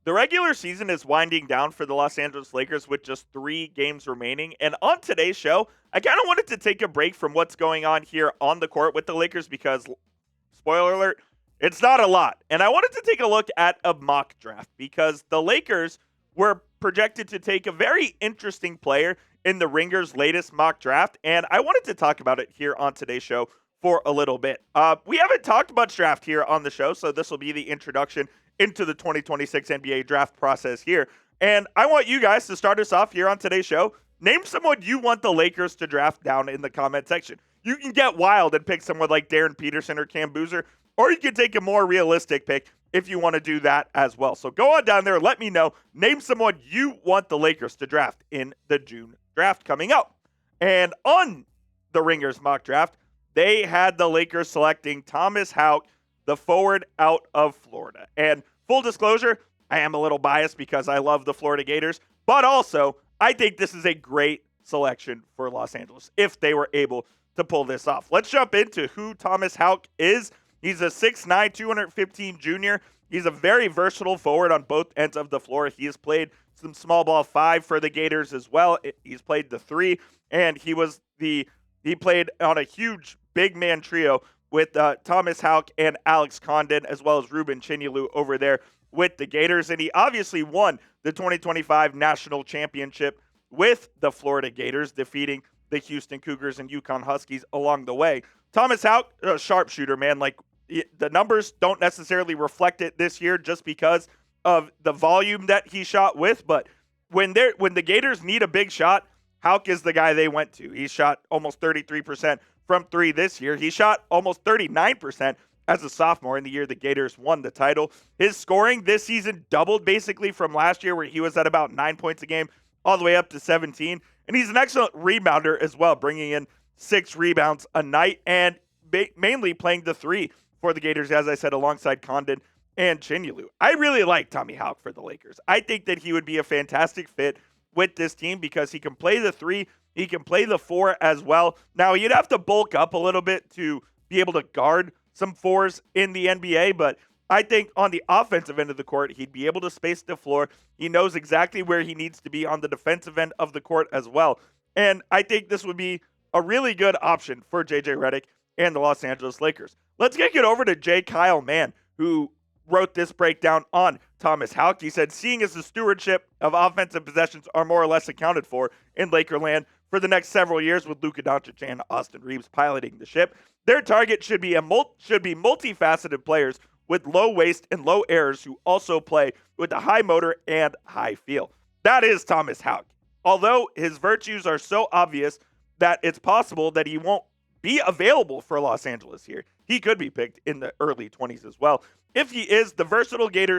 The regular season is winding down for the Los Angeles Lakers with just 3 games remaining. And on today's show, I kind of wanted to take a break from what's going on here on the court with the Lakers because, spoiler alert, it's not a lot. And I wanted to take a look at a mock draft because the Lakers were projected to take a very interesting player in the Ringer's latest mock draft. And I wanted to talk about it here on today's show for a little bit. We haven't talked much draft here on the show, so this will be the introduction into the 2026 NBA draft process here. And I want you guys to start us off here on today's show. Name someone you want the Lakers to draft down in the comment section. You can get wild and pick someone like Darren Peterson or Cam Boozer, or you can take a more realistic pick if you want to do that as well. So go on down there, let me know. Name someone you want the Lakers to draft in the June draft coming up. And on the Ringers mock draft, they had the Lakers selecting Thomas Haugh, the forward out of Florida. And full disclosure, I am a little biased because I love the Florida Gators, but also I think this is a great selection for Los Angeles if they were able to pull this off. Let's jump into who Thomas Haugh is. He's a 6'9", 215 junior. He's a very versatile forward on both ends of the floor. He has played some small ball 5 for the Gators as well. He's played the 3, and he played on a huge big man trio with Thomas Haugh and Alex Condon, as well as Ruben Chinyelu over there with the Gators. And he obviously won the 2025 national championship with the Florida Gators, defeating the Houston Cougars and UConn Huskies along the way. Thomas Haugh, a sharpshooter, man. Like, the numbers don't necessarily reflect it this year just because of the volume that he shot with. But when the Gators need a big shot, Haugh is the guy they went to. He shot almost 33% from 3 this year. He shot almost 39% as a sophomore in the year the Gators won the title. His scoring this season doubled basically from last year, where he was at about 9 points a game all the way up to 17. And he's an excellent rebounder as well, bringing in 6 rebounds a night and mainly playing the 3 for the Gators, as I said, alongside Condon and Chinyelu. I really like Tommy Haugh for the Lakers. I think that he would be a fantastic fit with this team because he can play the 3, he can play the 4 as well. Now, you'd have to bulk up a little bit to be able to guard some 4s in the NBA, but I think on the offensive end of the court, he'd be able to space the floor. He knows exactly where he needs to be on the defensive end of the court as well. And I think this would be a really good option for J.J. Redick and the Los Angeles Lakers. Let's get it over to Kyle Mann, who wrote this breakdown on Thomas Haugh. He said, seeing as the stewardship of offensive possessions are more or less accounted for in Lakerland for the next several years with Luka Doncic and Austin Reaves piloting the ship, their target should be multifaceted players with low waist and low errors who also play with a high motor and high feel. That is Thomas Haugh. Although his virtues are so obvious that it's possible that he won't be available for Los Angeles here, he could be picked in the early 20s as well. If he is, the versatile Gator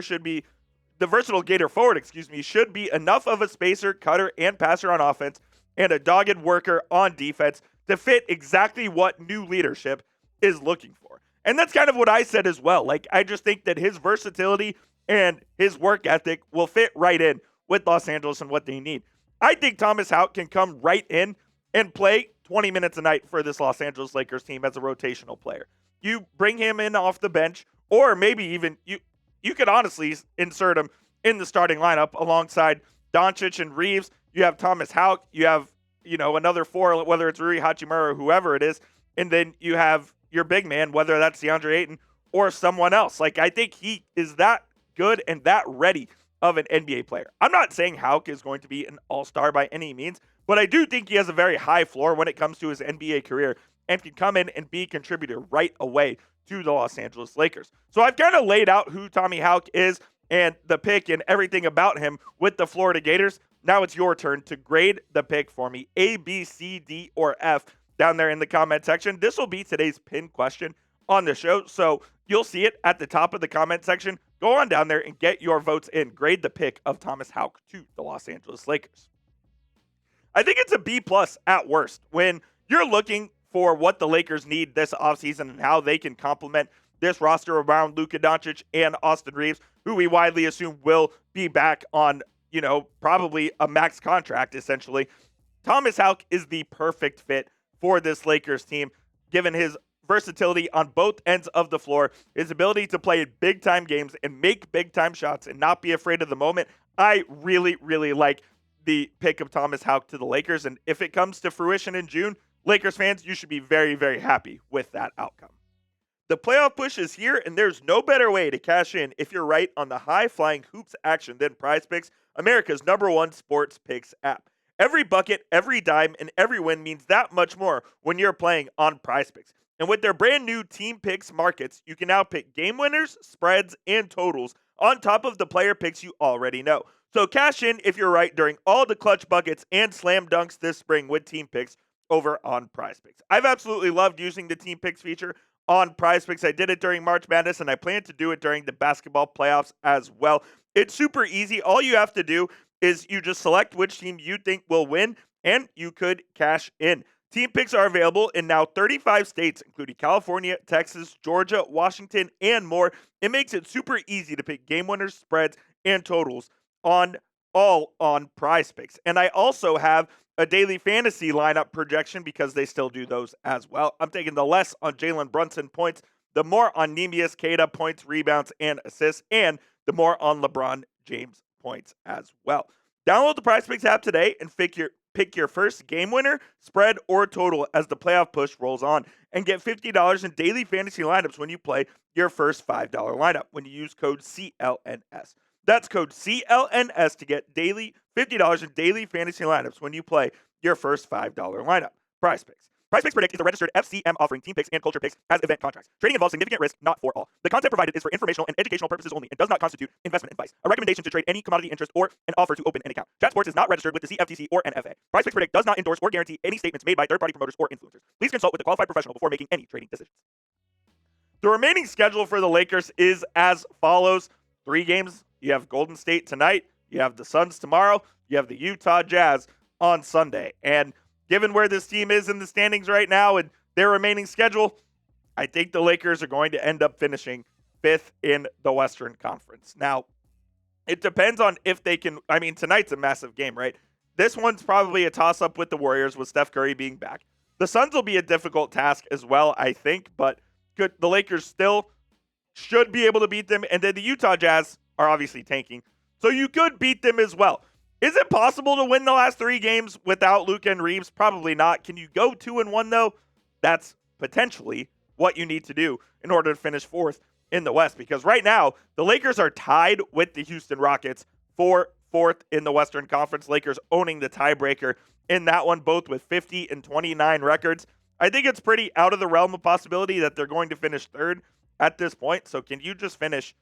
forward, should be enough of a spacer, cutter, and passer on offense and a dogged worker on defense to fit exactly what new leadership is looking for. And that's kind of what I said as well. Like, I just think that his versatility and his work ethic will fit right in with Los Angeles and what they need. I think Thomas Haugh can come right in and play 20 minutes a night for this Los Angeles Lakers team as a rotational player. You bring him in off the bench, or maybe even you could honestly insert him in the starting lineup alongside Doncic and Reaves. You have Thomas Haugh, you have, another 4, whether it's Rui Hachimura or whoever it is, and then you have your big man, whether that's DeAndre Ayton or someone else. Like, I think he is that good and that ready of an NBA player. I'm not saying Haugh is going to be an all-star by any means, but I do think he has a very high floor when it comes to his NBA career and can come in and be a contributor right away to the Los Angeles Lakers. So I've kind of laid out who Tommy Haugh is and the pick and everything about him with the Florida Gators. Now it's your turn to grade the pick for me. A, B, C, D, or F down there in the comment section. This will be today's pin question on the show, so you'll see it at the top of the comment section. Go on down there and get your votes in. Grade the pick of Thomas Haugh to the Los Angeles Lakers. I think it's a B+ at worst. When you're looking for what the Lakers need this offseason and how they can complement this roster around Luka Doncic and Austin Reaves, who we widely assume will be back on, probably a max contract, essentially. Thomas Haugh is the perfect fit for this Lakers team, given his versatility on both ends of the floor, his ability to play in big-time games and make big-time shots and not be afraid of the moment. I really, really like the pick of Thomas Haugh to the Lakers. And if it comes to fruition in June, Lakers fans, you should be very, very happy with that outcome. The playoff push is here, and there's no better way to cash in if you're right on the high-flying hoops action than PrizePicks, America's #1 sports picks app. Every bucket, every dime, and every win means that much more when you're playing on PrizePicks. And with their brand new Team Picks markets, you can now pick game winners, spreads, and totals on top of the player picks you already know. So cash in if you're right during all the clutch buckets and slam dunks this spring with Team Picks over on PrizePicks. I've absolutely loved using the Team Picks feature on PrizePicks. I did it during March Madness, and I plan to do it during the basketball playoffs as well. It's super easy. All you have to do is you just select which team you think will win, and you could cash in. Team Picks are available in now 35 states, including California, Texas, Georgia, Washington, and more. It makes it super easy to pick game winners, spreads, and totals on PrizePicks. And I also have a daily fantasy lineup projection because they still do those as well. I'm taking the less on Jalen Brunson points, the more on Neemias Queta points, rebounds, and assists, and the more on LeBron James points as well. Download the PrizePicks app today and pick your first game winner, spread, or total as the playoff push rolls on, and get $50 in daily fantasy lineups when you play your first $5 lineup when you use code CLNS. That's code CLNS to get daily $50 in daily fantasy lineups when you play your first $5 lineup. PrizePicks. PrizePicks Predict is a registered FCM offering team picks and culture picks as event contracts. Trading involves significant risk, not for all. The content provided is for informational and educational purposes only and does not constitute investment advice. A recommendation to trade any commodity interest or an offer to open an account. Chat Sports is not registered with the CFTC or NFA. PrizePicks Predict does not endorse or guarantee any statements made by third-party promoters or influencers. Please consult with a qualified professional before making any trading decisions. The remaining schedule for the Lakers is as follows. 3 games. You have Golden State tonight. You have the Suns tomorrow. You have the Utah Jazz on Sunday. And given where this team is in the standings right now and their remaining schedule, I think the Lakers are going to end up finishing 5th in the Western Conference. Now, it depends on if they can. I mean, tonight's a massive game, right? This one's probably a toss-up with the Warriors with Steph Curry being back. The Suns will be a difficult task as well, I think, but the Lakers still should be able to beat them. And then the Utah Jazz are obviously tanking, so you could beat them as well. Is it possible to win the last 3 games without Luka and Reaves? Probably not. Can you go 2-1 though? That's potentially what you need to do in order to finish 4th in the West, because right now the Lakers are tied with the Houston Rockets for 4th in the Western Conference. Lakers owning the tiebreaker in that one, both with 50 and 29 records. I think it's pretty out of the realm of possibility that they're going to finish 3rd at this point. So can you just finish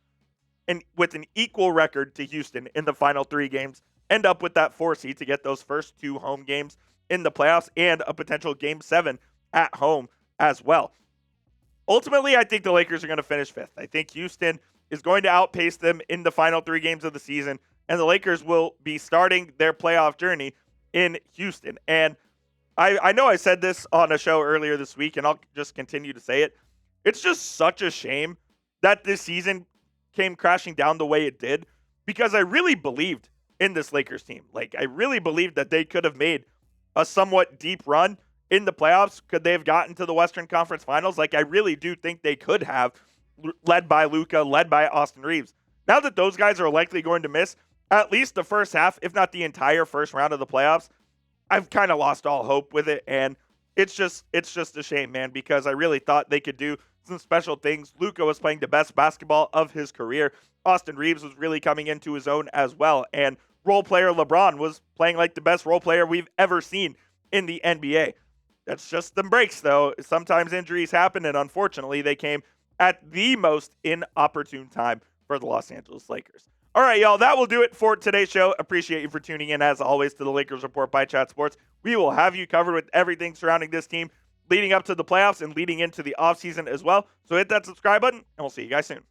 with an equal record to Houston in the final 3 games, end up with that 4 seed to get those first 2 home games in the playoffs and a potential Game 7 at home as well? Ultimately, I think the Lakers are going to finish 5th. I think Houston is going to outpace them in the final 3 games of the season, and the Lakers will be starting their playoff journey in Houston. And I know I said this on a show earlier this week, and I'll just continue to say it. It's just such a shame that this season came crashing down the way it did, because I really believed in this Lakers team. Like, I really believed that they could have made a somewhat deep run in the playoffs. Could they have gotten to the Western Conference Finals? Like, I really do think they could have, led by Luka, led by Austin Reaves. Now that those guys are likely going to miss at least the first half, if not the entire first round of the playoffs, I've kind of lost all hope with it. And it's just a shame, man, because I really thought they could do some special things. Luka was playing the best basketball of his career. Austin Reaves was really coming into his own as well. And role player LeBron was playing like the best role player we've ever seen in the NBA. That's just the breaks, though. Sometimes injuries happen, and unfortunately, they came at the most inopportune time for the Los Angeles Lakers. All right, y'all, that will do it for today's show. Appreciate you for tuning in, as always, to the Lakers Report by Chat Sports. We will have you covered with everything surrounding this team leading up to the playoffs and leading into the offseason as well. So hit that subscribe button, and we'll see you guys soon.